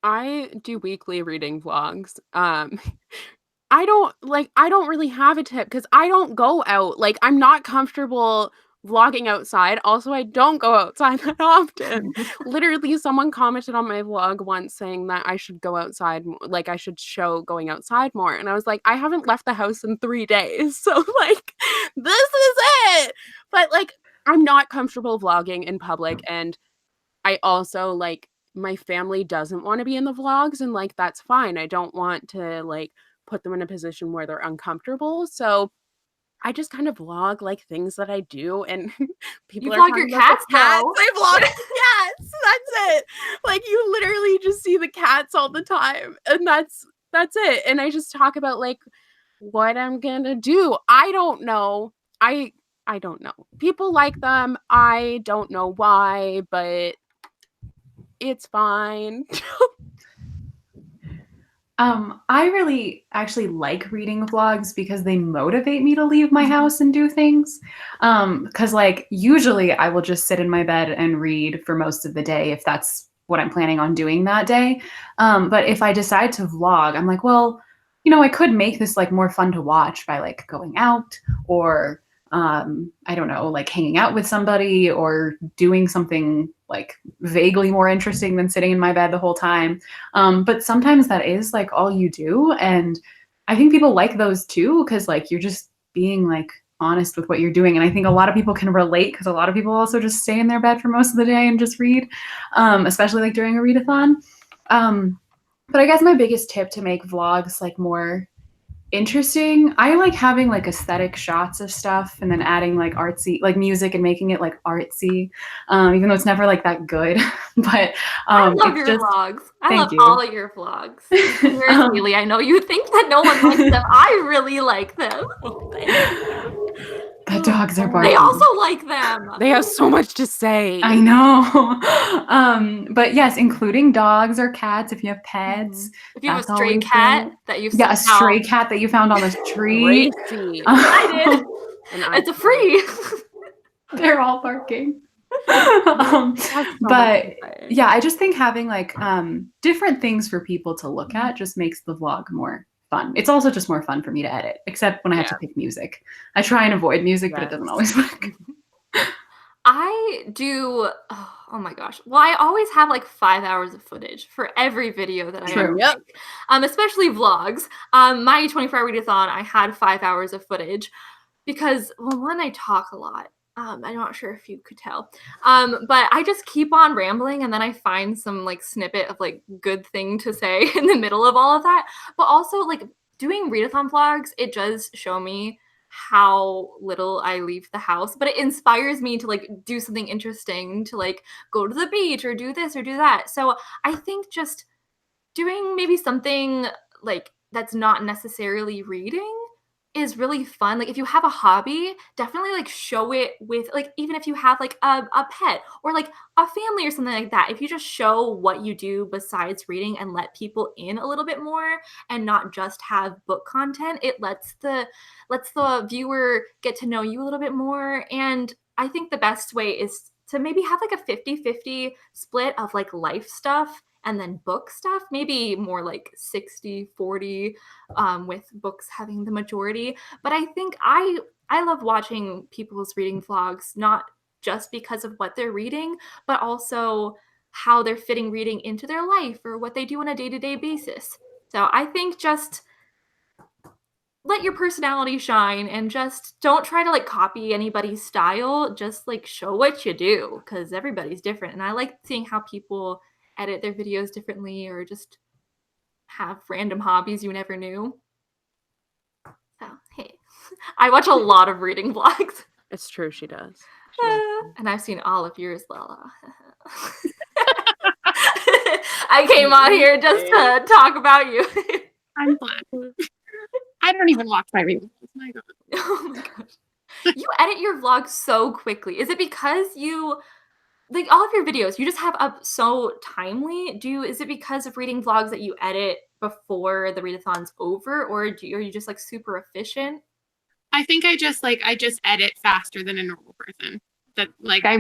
I do weekly reading vlogs. I don't really have a tip because I don't go out. Like, I'm not comfortable vlogging outside. Also, I don't go outside that often. Literally, someone commented on my vlog once saying that I should go outside, like I should show going outside more. And I was like, I haven't left the house in 3 days. So like, this is it. But like, I'm not comfortable vlogging in public. And I also like, my family doesn't want to be in the vlogs, and like, that's fine. I don't want to like put them in a position where they're uncomfortable. So I just kind of vlog like things that I do, and people You are vlog your talking about cats, the cats. though. I vlog cats. That's it. Like, you literally just see the cats all the time, and that's it. And I just talk about like what I'm gonna do. I don't know. I don't know. People like them. I don't know why, but it's fine. I really actually like reading vlogs because they motivate me to leave my house and do things. Because like usually I will just sit in my bed and read for most of the day if that's what I'm planning on doing that day. But if I decide to vlog, I'm like, well, I could make this like more fun to watch by like going out or I don't know, like hanging out with somebody or doing something like vaguely more interesting than sitting in my bed the whole time. But sometimes that is like all you do. And I think people like those too, because like you're just being like honest with what you're doing. And I think a lot of people can relate because a lot of people also just stay in their bed for most of the day and just read, especially like during a readathon. But I guess my biggest tip to make vlogs like more interesting, I like having like aesthetic shots of stuff and then adding like artsy like music and making it like artsy, even though it's never like that good. But I love your just vlogs. I thank love you. all of your vlogs. Here's Hailey. I know you think that no one likes them. I really like them. The dogs are barking. They also like them. They have so much to say. I know. But yes, including dogs or cats if you have pets. If you have a That's stray always cat good. that you've Yeah, a somehow- stray cat that you found on the tree. Racy. I did. And It's a free. They're all barking. so But much to say. yeah, I just think having like different things for people to look at just makes the vlog more fun. It's also just more fun for me to edit, except when I have to pick music. I try and avoid music, but it doesn't always work. I do. Oh my gosh. Well, I always have like 5 hours of footage for every video that I ever Yep. make. Especially vlogs. My 24-hour readathon, I had 5 hours of footage because, well, one, I talk a lot. I'm not sure if you could tell. But I just keep on rambling and then I find some like snippet of like good thing to say in the middle of all of that. But also like doing readathon vlogs, it does show me how little I leave the house, but it inspires me to like do something interesting, to like go to the beach or do this or do that. So I think just doing maybe something like that's not necessarily reading is really fun. Like if you have a hobby, definitely like show it with like, even if you have like a pet or like a family or something like that, if you just show what you do besides reading and let people in a little bit more and not just have book content, it lets the viewer get to know you a little bit more. And I think the best way is to maybe have like a 50-50 split of like life stuff and then book stuff, maybe more like 60-40, with books having the majority. But I think I love watching people's reading vlogs, not just because of what they're reading, but also how they're fitting reading into their life or what they do on a day-to-day basis. So I think just let your personality shine and just don't try to like copy anybody's style. Just like show what you do, because everybody's different. And I like seeing how people edit their videos differently or just have random hobbies you never knew. I watch a lot of reading vlogs. It's true, she does. She does. And I've seen all of yours, Lala. I came on here just to talk about you. I'm glad. I don't even watch my reading vlogs. My God. Oh my gosh. You edit your vlogs so quickly. Is it because you, like all of your videos, you just have up so timely? Is it because of reading vlogs that you edit before the readathon's over, or are you just like super efficient? I think I just edit faster than a normal person. That like I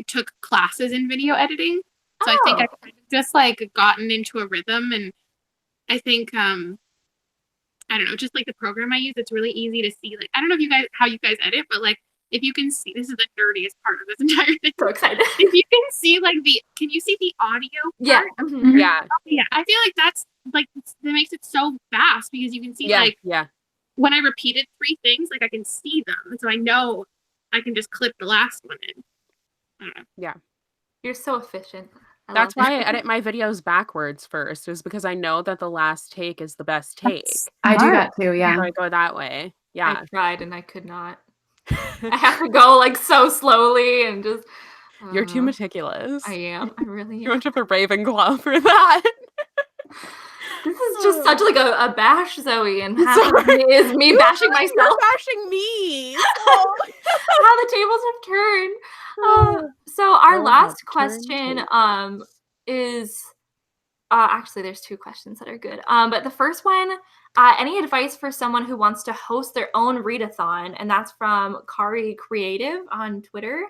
took classes in video editing. So I think I've just like gotten into a rhythm, and I think I don't know, just like the program I use, it's really easy to see. Like I don't know how you guys edit, but like if you can see, this is the nerdiest part of this entire thing. So excited. If you can see can you see the audio part? Yeah. Mm-hmm. Yeah. Oh, yeah. I feel like that makes it so fast because you can see when I repeated 3 things, like I can see them. And so I know I can just clip the last one in. I don't know. Yeah. You're so efficient. That's why I edit my videos backwards first, is because I know that the last take is the best take. I do that too, yeah. So I go that way. Yeah. I tried and I could not. I have to go like so slowly and just. You're too meticulous. I am. I really am. You went to the Ravenclaw for that. This is just such like a bash, Zoe, and half of it is me bashing myself. You're bashing me. How the tables have turned. So our last question is actually there's 2 questions that are good. But the first one, any advice for someone who wants to host their own readathon? And that's from Kari Creative on Twitter.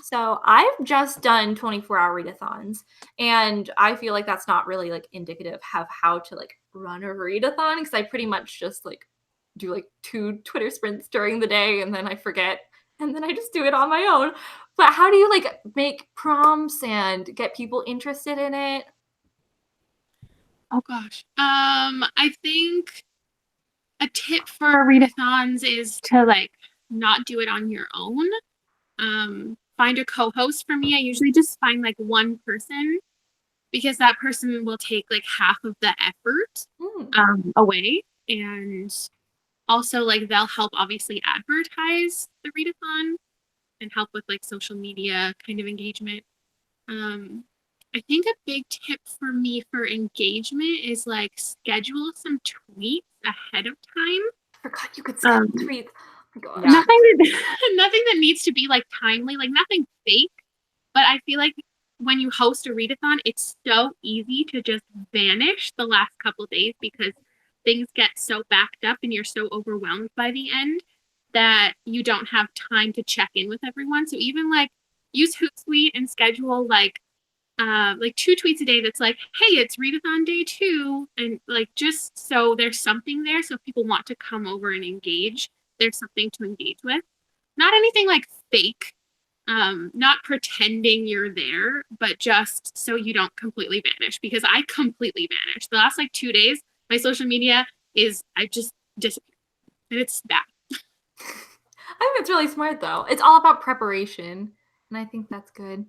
So I've just done 24-hour readathons, and I feel like that's not really like indicative of how to like run a readathon, because I pretty much just like do like 2 Twitter sprints during the day and then I forget and then I just do it on my own. But how do you like make prompts and get people interested in it? Oh gosh. I think a tip for readathons is to like not do it on your own. Find a co-host. For me, I usually just find like one person, because that person will take like half of the effort away, and also like they'll help obviously advertise the readathon and help with like social media kind of engagement. I think a big tip for me for engagement is like schedule some tweets ahead of time. I forgot you could schedule tweets. God. Nothing that needs to be like timely, like nothing fake. But I feel like when you host a readathon, it's so easy to just vanish the last couple days because things get so backed up and you're so overwhelmed by the end that you don't have time to check in with everyone. So even like use Hootsuite and schedule like 2 tweets a day that's like, hey, it's readathon day 2, and like just so there's something there, so if people want to come over and engage, there's something to engage with. Not anything like fake, not pretending you're there, but just so you don't completely vanish, because I completely vanished. The last like 2 days, my social media I just disappeared, and it's bad. I think it's really smart though. It's all about preparation, and I think that's good.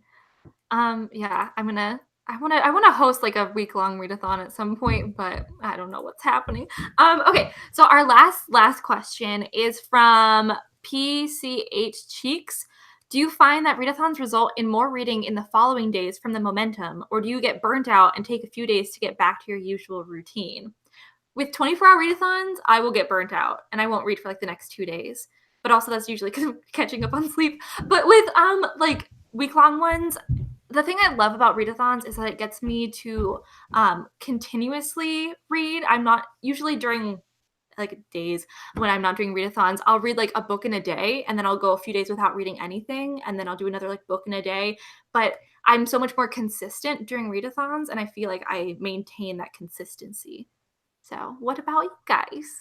Yeah, I want to host like a week-long readathon at some point, but I don't know what's happening. Okay, so our last question is from PCH Cheeks. Do you find that readathons result in more reading in the following days from the momentum, or do you get burnt out and take a few days to get back to your usual routine? With 24-hour readathons, I will get burnt out and I won't read for like the next 2 days. But also that's usually because I'm catching up on sleep. But with like week-long ones, the thing I love about readathons is that it gets me to continuously read. I'm not usually during like days when I'm not doing readathons, I'll read like a book in a day, and then I'll go a few days without reading anything, and then I'll do another like book in a day. But I'm so much more consistent during readathons, and I feel like I maintain that consistency. So what about you guys?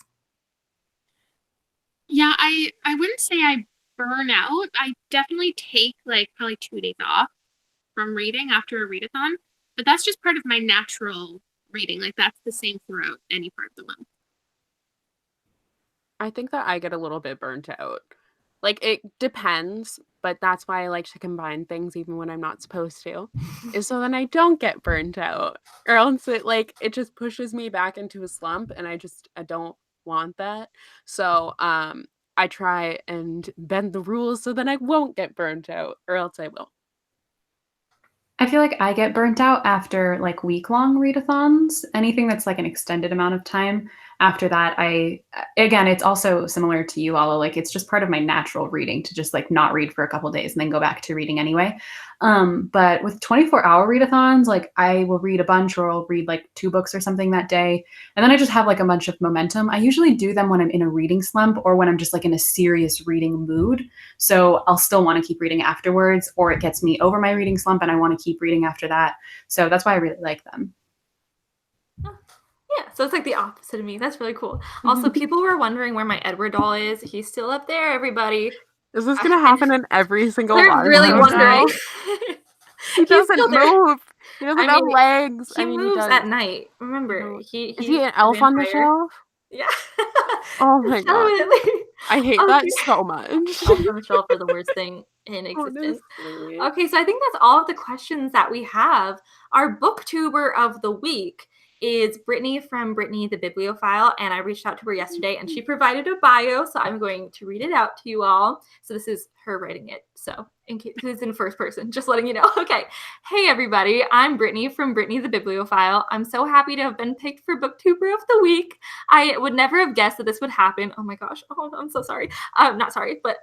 Yeah, I wouldn't say I burn out. I definitely take like probably 2 days off from reading after a readathon, but that's just part of my natural reading. Like that's the same throughout any part of the month. I think that I get a little bit burnt out. Like it depends, but that's why I like to combine things even when I'm not supposed to, is so then I don't get burnt out, or else it just pushes me back into a slump, and I don't want that. So I try and bend the rules so then I won't get burnt out, or else I will. I feel like I get burnt out after like week-long readathons. Anything that's like an extended amount of time. After that, again, it's also similar to you, Lala. Like it's just part of my natural reading to just like not read for a couple days and then go back to reading anyway. But with 24-hour readathons, like I will read a bunch, or I'll read like 2 books or something that day, and then I just have like a bunch of momentum. I usually do them when I'm in a reading slump or when I'm just like in a serious reading mood. So I'll still want to keep reading afterwards, or it gets me over my reading slump and I want to keep reading after that. So that's why I really like them. Yeah, so it's like the opposite of me. That's really cool. Also, people were wondering where my Edward doll is. He's still up there, everybody. Is this going to happen in every single They're live really show? wondering. He doesn't move. He doesn't have legs. He moves at night. Remember, is he an elf on the shelf? Yeah. Oh my god. I hate that so much. Elf on the shelf are the worst thing in existence. Honestly. Okay, so I think that's all of the questions that we have. Our booktuber of the week is Brittany from Brittany the Bibliophile, and I reached out to her yesterday and she provided a bio, so I'm going to read it out to you all. So this is her writing it, so in case it's in first person, just letting you know. Okay. Hey everybody, I'm Brittany from Brittany the Bibliophile. I'm so happy to have been picked for booktuber of the week. I would never have guessed that this would happen. Oh my gosh. Oh, I'm so sorry. Not sorry, but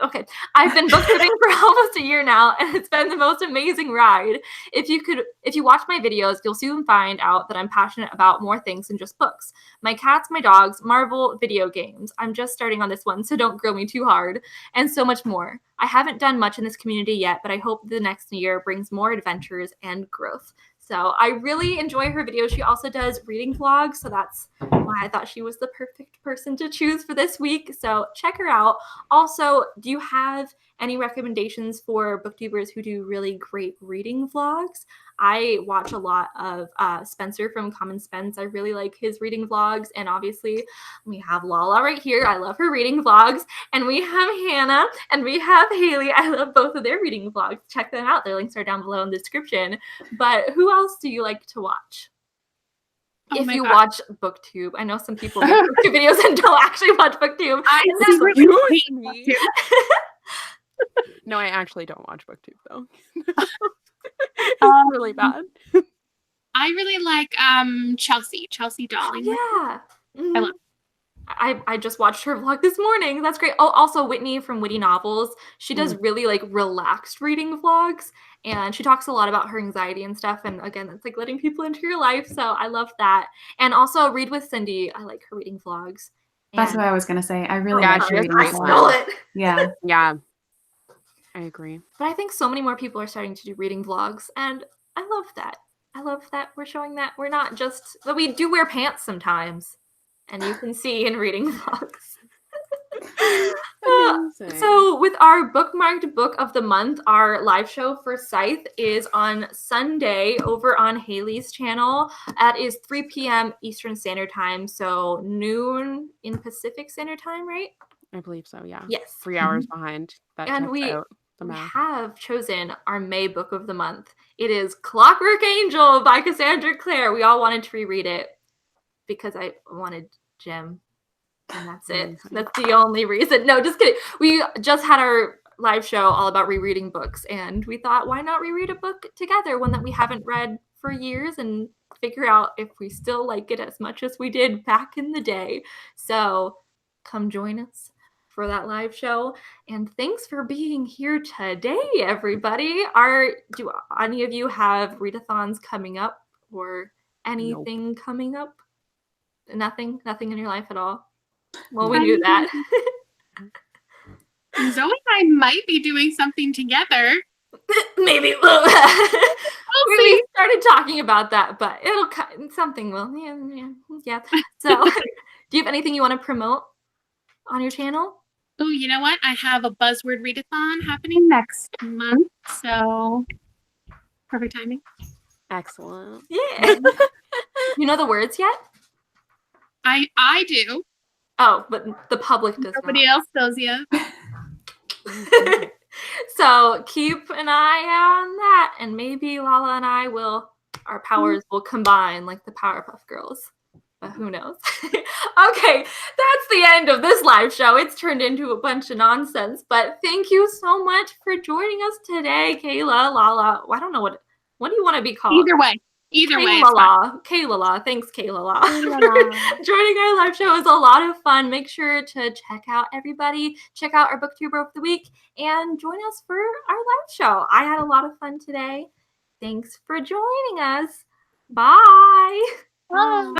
okay. I've been booktubing for almost a year now, and it's been the most amazing ride. If you watch my videos, you'll soon find out that I'm passionate about more things than just books. My cats, my dogs, Marvel, video games. I'm just starting on this one, so don't grill me too hard. And so much more. I haven't done much in this community yet, but I hope the next year brings more adventures and growth. So I really enjoy her videos. She also does reading vlogs, so that's why I thought she was the perfect person to choose for this week. So check her out. Also, do you have any recommendations for booktubers who do really great reading vlogs? I watch a lot of Spencer from Common Spence. I really like his reading vlogs. And obviously, we have Lala right here. I love her reading vlogs. And we have Hannah and we have Hailey. I love both of their reading vlogs. Check them out. Their links are down below in the description. But who else do you like to watch? If you watch BookTube. I know some people make BookTube videos and don't actually watch BookTube. I really hate BookTube. No, I actually don't watch BookTube though. It's really bad. I really like Chelsea Darling. Yeah. I love I just watched her vlog this morning. That's great. Oh, also Whitney from Witty Novels. She does really like relaxed reading vlogs, and she talks a lot about her anxiety and stuff. And again, that's like letting people into your life. So I love that. And also Read with Cindy. I like her reading vlogs. That's what I was gonna say. I really Yeah, like she reading has vlogs. stole it. Yeah. Yeah. I agree. But I think so many more people are starting to do reading vlogs, and I love that. I love that we're showing that we're not just, but we do wear pants sometimes, and you can see in reading vlogs. So with our bookmarked book of the month, our live show for Scythe is on Sunday over on Hailey's channel. That is 3 p.m. Eastern Standard Time, so noon in Pacific Standard Time, right? I believe so, yeah. Yes. 3 hours behind. That And checks we out the math. have chosen our May book of the month. It is Clockwork Angel by Cassandra Clare. We all wanted to reread it because I wanted Jim. And that's it. That's the only reason. No, just kidding. We just had our live show all about rereading books, and we thought, why not reread a book together, one that we haven't read for years, and figure out if we still like it as much as we did back in the day. So come join us for that live show. And thanks for being here today, everybody. Do any of you have Readathons coming up or anything coming up? Nothing in your life at all? Well, we knew that. Zoe and I might be doing something together. Maybe. We started talking about that, but something will. Yeah. So, do you have anything you want to promote on your channel? Oh, you know what? I have a buzzword readathon happening next month, so perfect timing. Excellent. Yeah. You know the words yet? I do. Oh, but the public does Nobody else does yet. So keep an eye on that, and maybe Lala and I our powers will combine like the Powerpuff Girls. But who knows? Okay, that's the end of this live show. It's turned into a bunch of nonsense, but thank you so much for joining us today, Kayla, Lala. I don't know what do you want to be called? Either way. Either way. Kayla. Thanks, Kayla. Joining our live show is a lot of fun. Make sure to check out our BookTuber of the week, and join us for our live show. I had a lot of fun today. Thanks for joining us. Bye. Bye.